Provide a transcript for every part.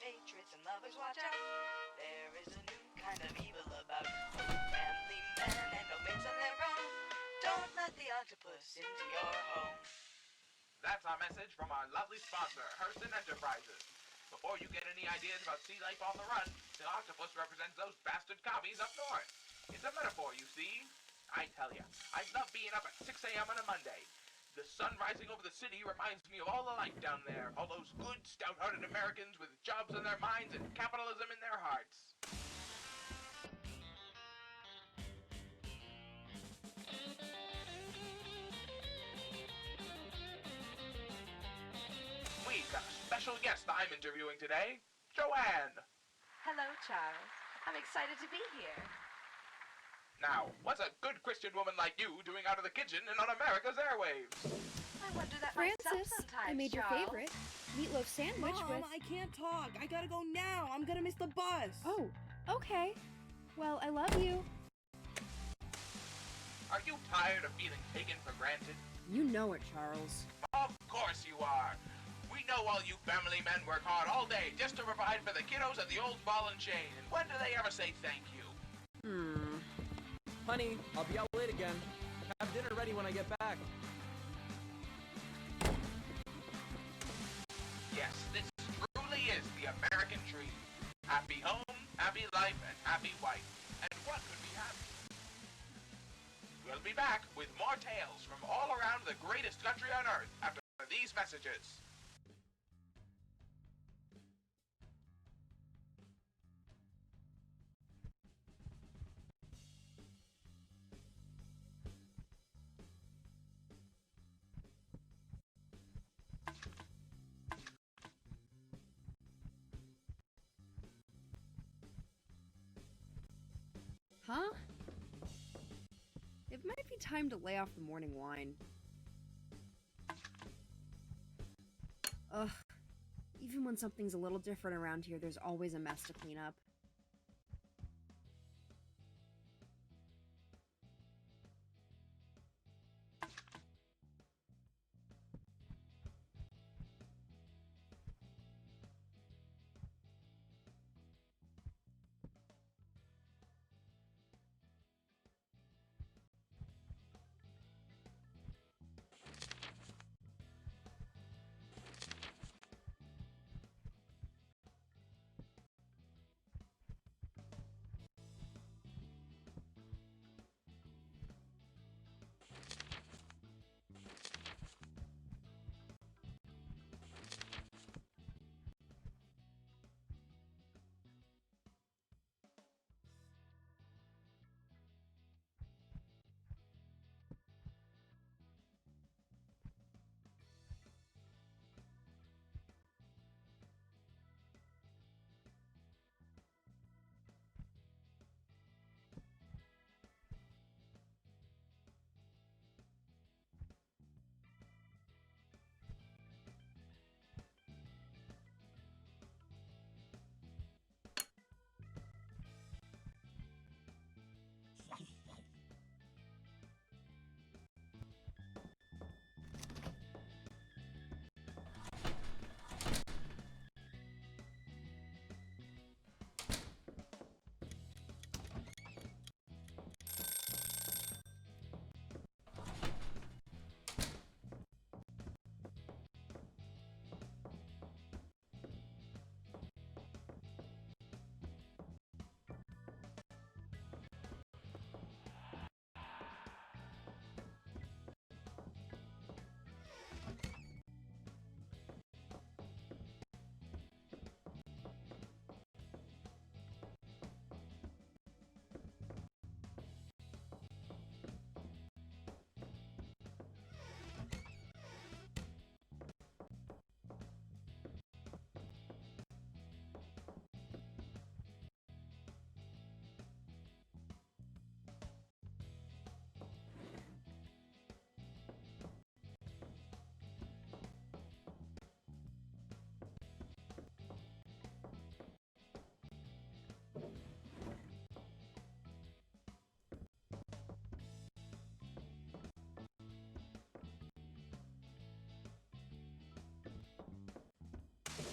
patriots and lovers, watch out. There is a new kind of evil about family men and no mates on their own. Don't let the octopus into your home. That's our message from our lovely sponsor, Hurston Enterprises. Before you get any ideas about sea life on the run, the octopus represents those bastard commies up north. It's a metaphor, you see. I tell ya, I love being up at 6 a.m. on a Monday. The sun rising over the city reminds me of all the life down there, all those good, stout-hearted Americans with jobs in their minds and capitalism in their hearts. We've got a special guest I'm interviewing today, Joanne. Hello, Charles. I'm excited to be here. Now, what's a good Christian woman like you doing out of the kitchen and on America's airwaves? I wonder that myself Francis, sometimes, I made your Charles. favorite meatloaf sandwich Mom, with... I can't talk. I gotta go now. I'm gonna miss the bus. Oh, okay. Well, I love you. Are you tired of feeling taken for granted? You know it, Charles. Of course you are. We know all you family men work hard all day just to provide for the kiddos at the old ball and chain. And when do they ever say thank you? Honey, I'll be out late again. Have dinner ready when I get back. Yes, this truly is the American dream. Happy home, happy life, and happy wife. And what could be happy? We'll be back with more tales from all around the greatest country on earth after these messages. Huh? It might be time to lay off the morning wine. Ugh. Even when something's a little different around here, there's always a mess to clean up.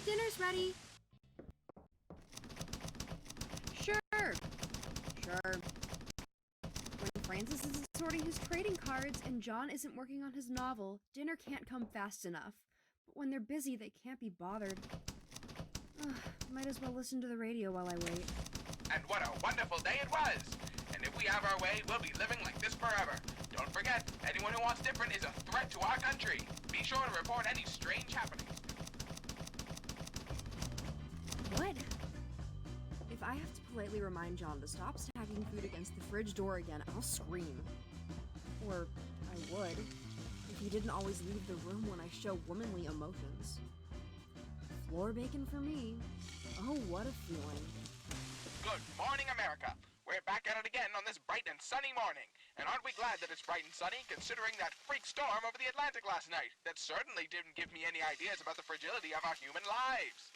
Dinner's ready. Sure. When Francis isn't sorting his trading cards and John isn't working on his novel, dinner can't come fast enough. But when they're busy, they can't be bothered. Ugh, might as well listen to the radio while I wait. And what a wonderful day it was! And if we have our way, we'll be living like this forever. Don't forget, anyone who wants different is a threat to our country. Be sure to report any strange happenings. What? If I have to politely remind John to stop stacking food against the fridge door again, I'll scream. Or I would, if he didn't always leave the room when I show womanly emotions. Floor bacon for me. Oh, what a feeling. Good morning, America. We're back at it again on this bright and sunny morning. And aren't we glad that it's bright and sunny, considering that freak storm over the Atlantic last night? That certainly didn't give me any ideas about the fragility of our human lives.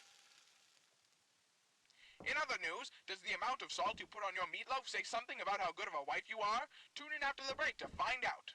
In other news, does the amount of salt you put on your meatloaf say something about how good of a wife you are? Tune in after the break to find out.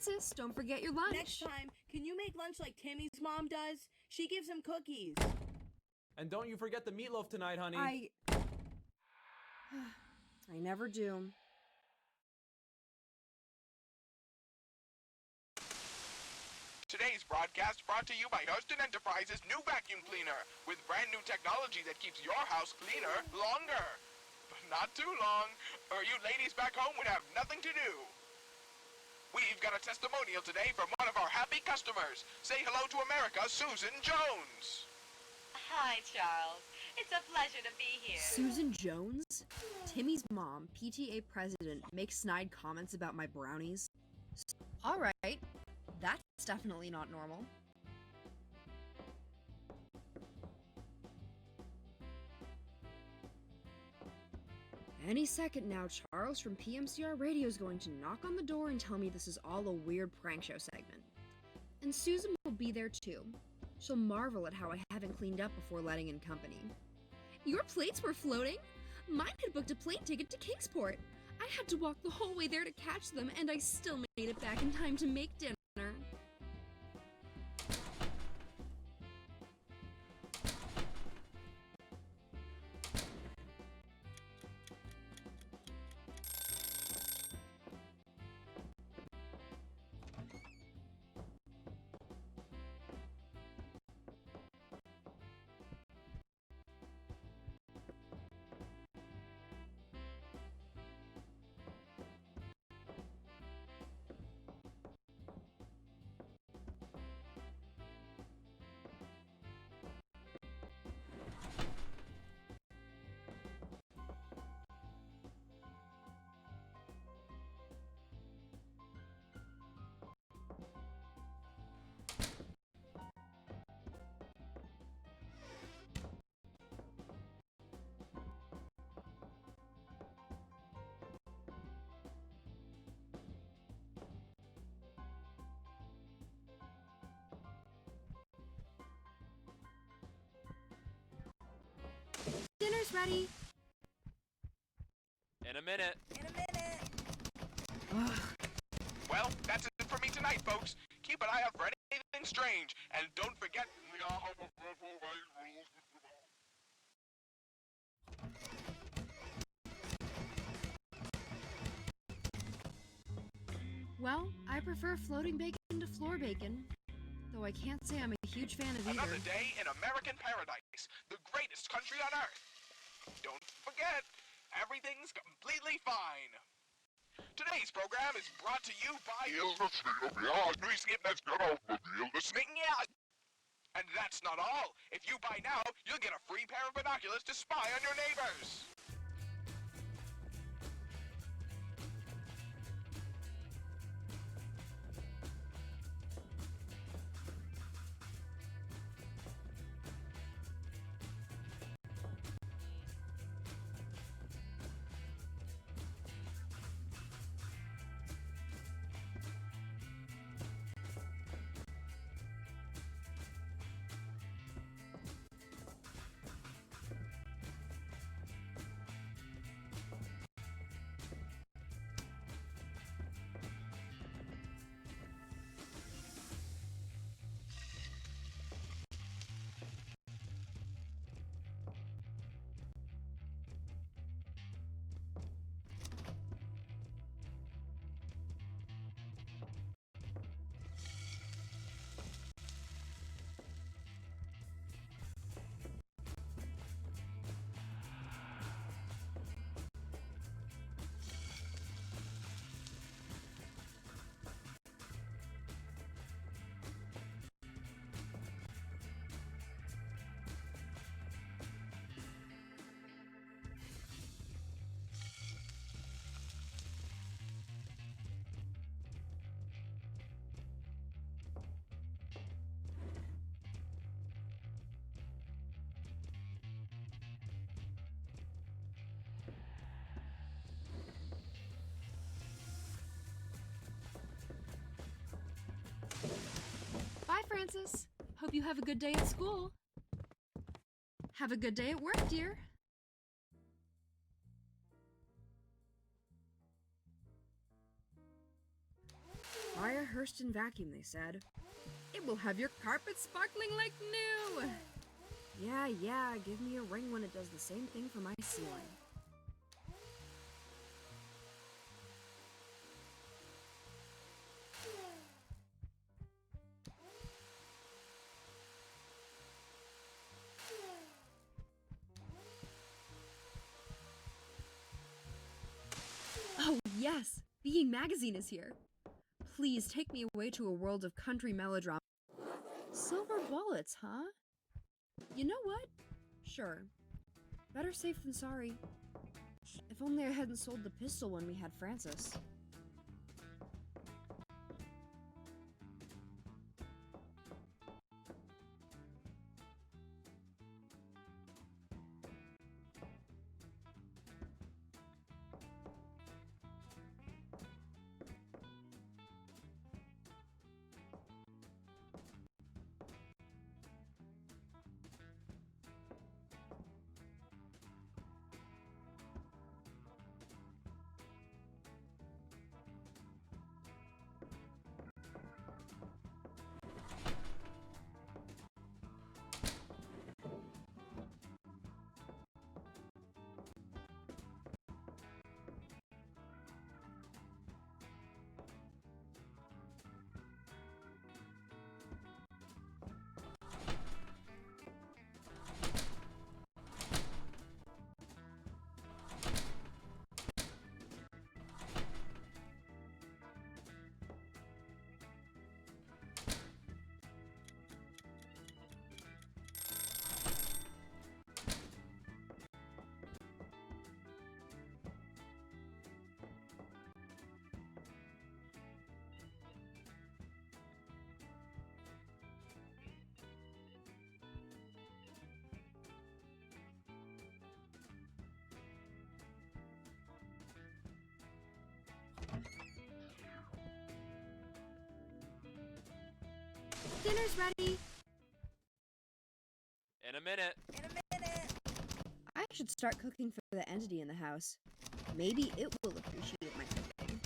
Francis, don't forget your lunch. Next time, can you make lunch like Timmy's mom does? She gives him cookies. And don't you forget the meatloaf tonight, honey. I never do. Today's broadcast brought to you by Houston Enterprises' new vacuum cleaner with brand new technology that keeps your house cleaner longer. But not too long, or you ladies back home would have nothing to do. We've got a testimonial today from one of our happy customers. Say hello to America, Susan Jones. Hi, Charles. It's a pleasure to be here. Susan Jones? Timmy's mom, PTA president, makes snide comments about my brownies. Alright, that's definitely not normal. Any second now, Charles from PMCR Radio is going to knock on the door and tell me this is all a weird prank show segment. And Susan will be there too. She'll marvel at how I haven't cleaned up before letting in company. Your plates were floating? Mine had booked a plane ticket to Kingsport. I had to walk the whole way there to catch them, and I still made it back in time to make dinner. Dinner's ready. In a minute. In a minute. Ugh. Well, that's it for me tonight, folks. Keep an eye out for anything strange, and don't forget the Well, I prefer floating bacon to floor bacon, though I can't say I'm a huge fan of either. Another day in American paradise, the greatest country on earth. Don't forget, everything's completely fine. Today's program is brought to you by And that's not all. If you buy now, you'll get a free pair of binoculars to spy on your neighbors. Francis. Hope you have a good day at school. Have a good day at work, dear. Buy a Hurston vacuum, they said. It will have your carpet sparkling like new! Yeah, give me a ring when it does the same thing for my ceiling. Oh, yes! Being Magazine is here. Please take me away to a world of country melodrama. Silver bullets, huh? You know what? Sure. Better safe than sorry. If only I hadn't sold the pistol when we had Francis. Dinner's ready! In a minute. I should start cooking for the entity in the house. Maybe it will appreciate my cooking.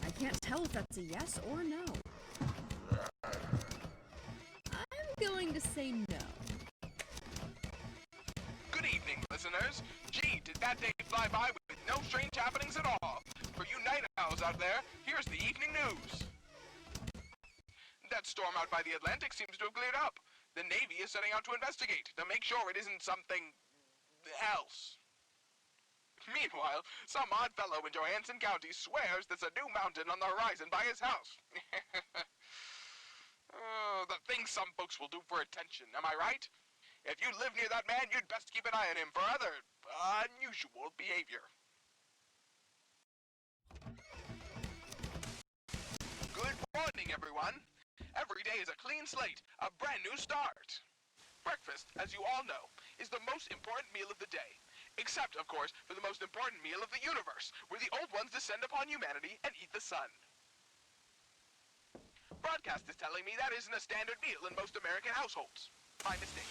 I can't tell if that's a yes or no. I'm going to say no. Good evening, listeners. Gee, did that day fly by with no strange happenings at all? For you night owls out there, here's the evening news. That storm out by the Atlantic seems to have cleared up. The Navy is setting out to investigate to make sure it isn't something else. Meanwhile, some odd fellow in Johansson County swears there's a new mountain on the horizon by his house. Oh, the things some folks will do for attention, am I right? If you live near that man, you'd best keep an eye on him for other unusual behavior. Good morning, everyone. Every day is a clean slate, a brand new start. Breakfast, as you all know, is the most important meal of the day. Except, of course, for the most important meal of the universe, where the old ones descend upon humanity and eat the sun. Broadcast is telling me that isn't a standard meal in most American households. My mistake.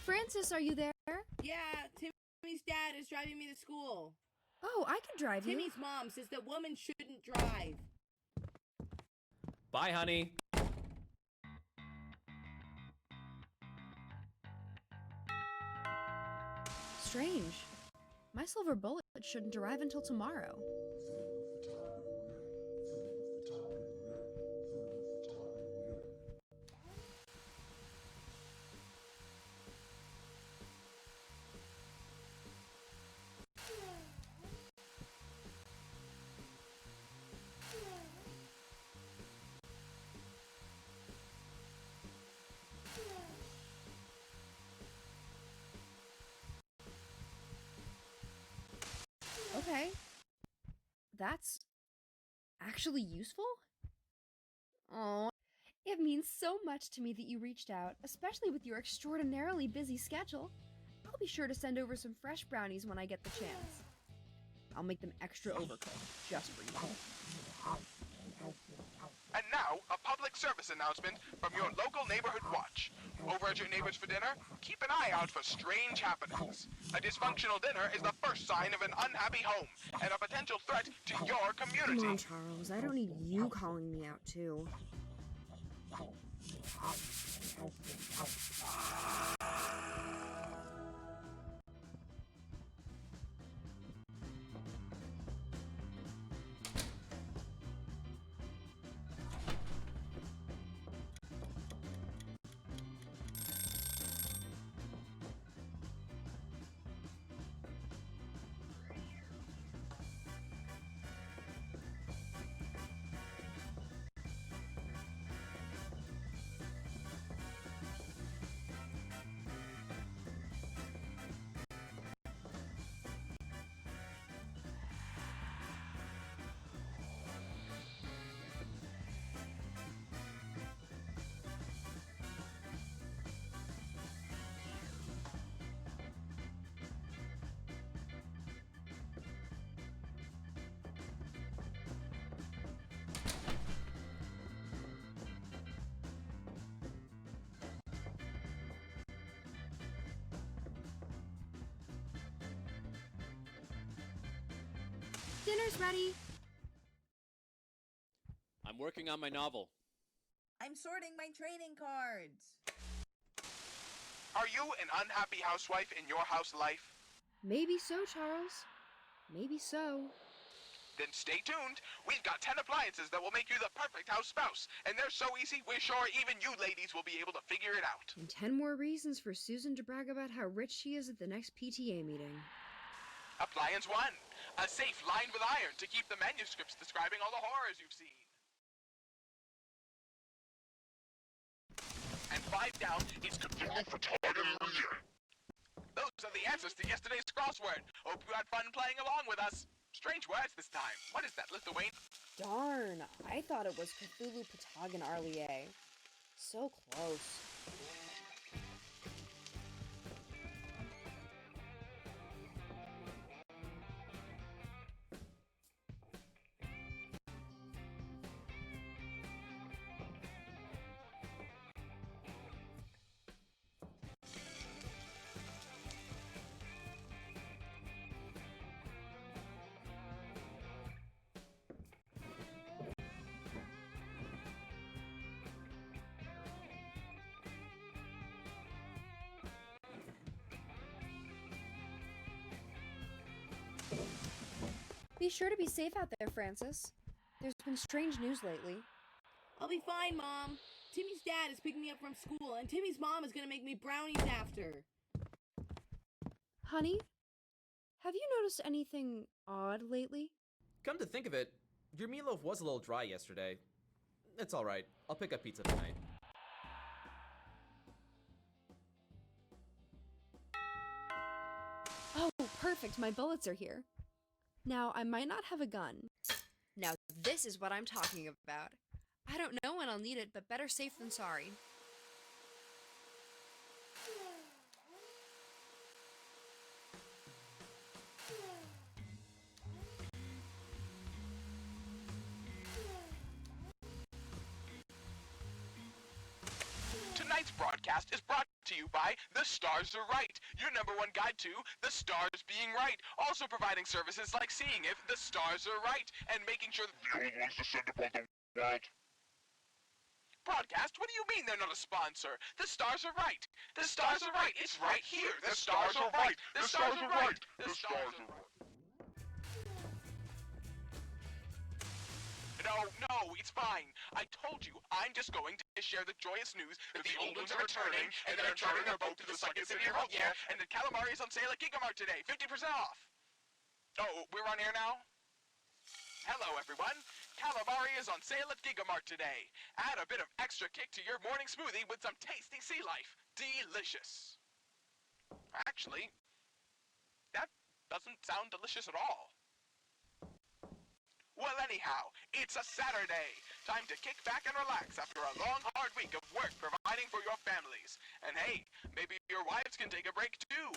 Francis, are you there? Yeah, Timmy's dad is driving me to school. Oh, I can drive you. Timmy's mom says that women shouldn't drive. Bye, honey. Strange. My silver bullet shouldn't arrive until tomorrow. Okay. That's actually useful? Oh, it means so much to me that you reached out, especially with your extraordinarily busy schedule. I'll be sure to send over some fresh brownies when I get the chance. I'll make them extra overcooked, just for you. And now, a public service announcement from your local neighborhood watch. Over at your neighbors for dinner, keep an eye out for strange happenings. A dysfunctional dinner is the first sign of an unhappy home and a potential threat to your community. Come on, Charles. I don't need you calling me out, too. Dinner's ready. I'm working on my novel. I'm sorting my trading cards. Are you an unhappy housewife in your house life? Maybe so, Charles. Maybe so. Then stay tuned. We've got 10 appliances that will make you the perfect house spouse. And they're so easy, we're sure even you ladies will be able to figure it out. And 10 more reasons for Susan to brag about how rich she is at the next PTA meeting. Appliance 1. A safe lined with iron to keep the manuscripts describing all the horrors you've seen. And 5 down is Cthulhu Photography. Those are the answers to yesterday's crossword. Hope you had fun playing along with us. Strange words this time. What is that, Lithuanian? Darn, I thought it was Cthulhu Patagon Arlier. So close. Be sure to be safe out there, Francis. There's been strange news lately. I'll be fine, Mom. Timmy's dad is picking me up from school, and Timmy's mom is gonna make me brownies after. Honey, have you noticed anything odd lately? Come to think of it, your meatloaf was a little dry yesterday. It's alright, I'll pick up pizza tonight. Oh, perfect, my bullets are here. Now, I might not have a gun. Now, this is what I'm talking about. I don't know when I'll need it, but better safe than sorry. Tonight's broadcast is brought to you by The Stars Are Right, your #1 guide to the stars being right. Also providing services like seeing if the stars are right and making sure that the old ones descend upon the world. Broadcast? What do you mean they're not a sponsor? The stars are right. The stars are right. It's right here. The stars are right. The stars are right. The stars are right. No, it's fine. I told you, I'm just going to share the joyous news that the old ones are returning, and they're chartering their boat to the Second City of Hope, yeah, and that calamari is on sale at Gigamart today, 50% off. Oh, we're on air now? Hello, everyone. Calamari is on sale at Gigamart today. Add a bit of extra kick to your morning smoothie with some tasty sea life. Delicious. Actually, that doesn't sound delicious at all. Well, anyhow, it's a Saturday. Time to kick back and relax after a long, hard week of work providing for your families. And hey, maybe your wives can take a break too.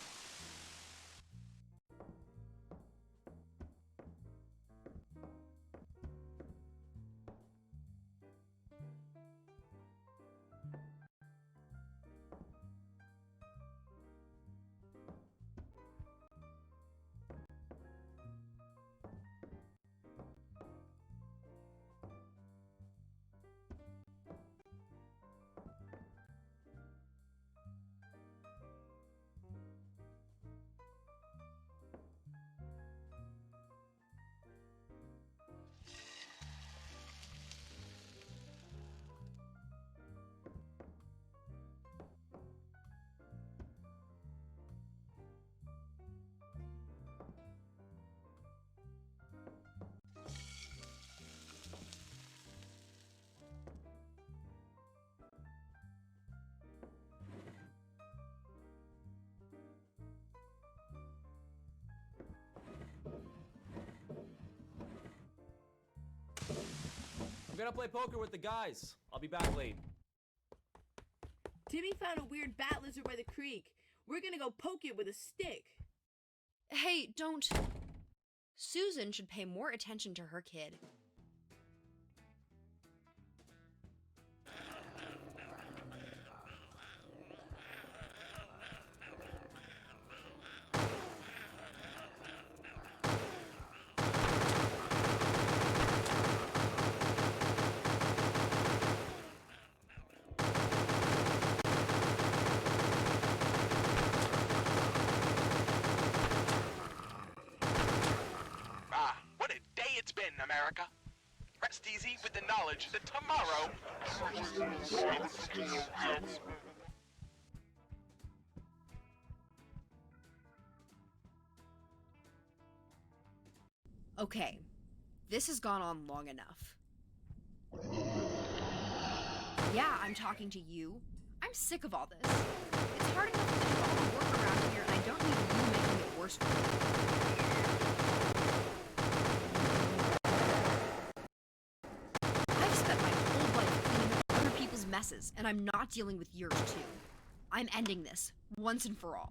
I'm gonna play poker with the guys. I'll be back late. Timmy found a weird bat lizard by the creek. We're gonna go poke it with a stick. Hey, don't. Susan should pay more attention to her kid. What a day it's been, America. Rest easy with the knowledge that tomorrow... Okay, this has gone on long enough. Yeah, I'm talking to you. I'm sick of all this. It's hard enough to do all the work around here, and I don't need you making it worse for me. I've spent my whole life cleaning up other people's messes, and I'm not dealing with yours too. I'm ending this, once and for all.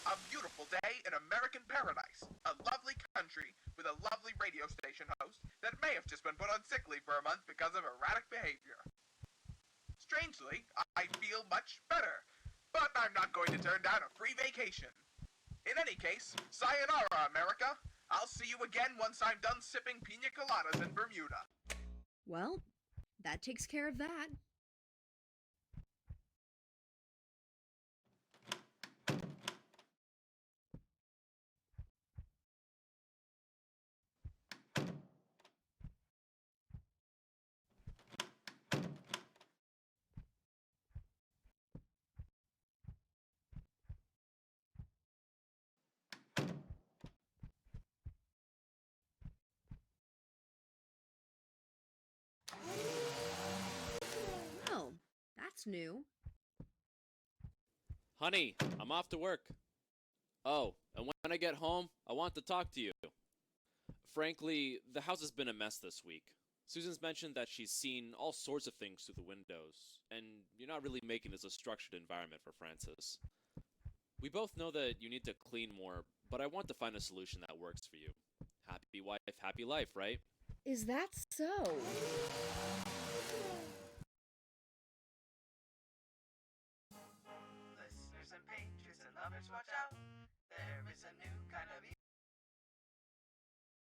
A beautiful day in American paradise. A lovely country with a lovely radio station host that may have just been put on sick leave for a month because of erratic behavior. Strangely, I feel much better, but I'm not going to turn down a free vacation. In any case, sayonara, America. I'll see you again once I'm done sipping pina coladas in Bermuda. Well, that takes care of that. Oh, that's new. Honey, I'm off to work. Oh, and when I get home, I want to talk to you. Frankly, the house has been a mess this week. Susan's mentioned that she's seen all sorts of things through the windows, and you're not really making this a structured environment for Francis. We both know that you need to clean more, but I want to find a solution that works for you. Happy wife, happy life, right? Is that so?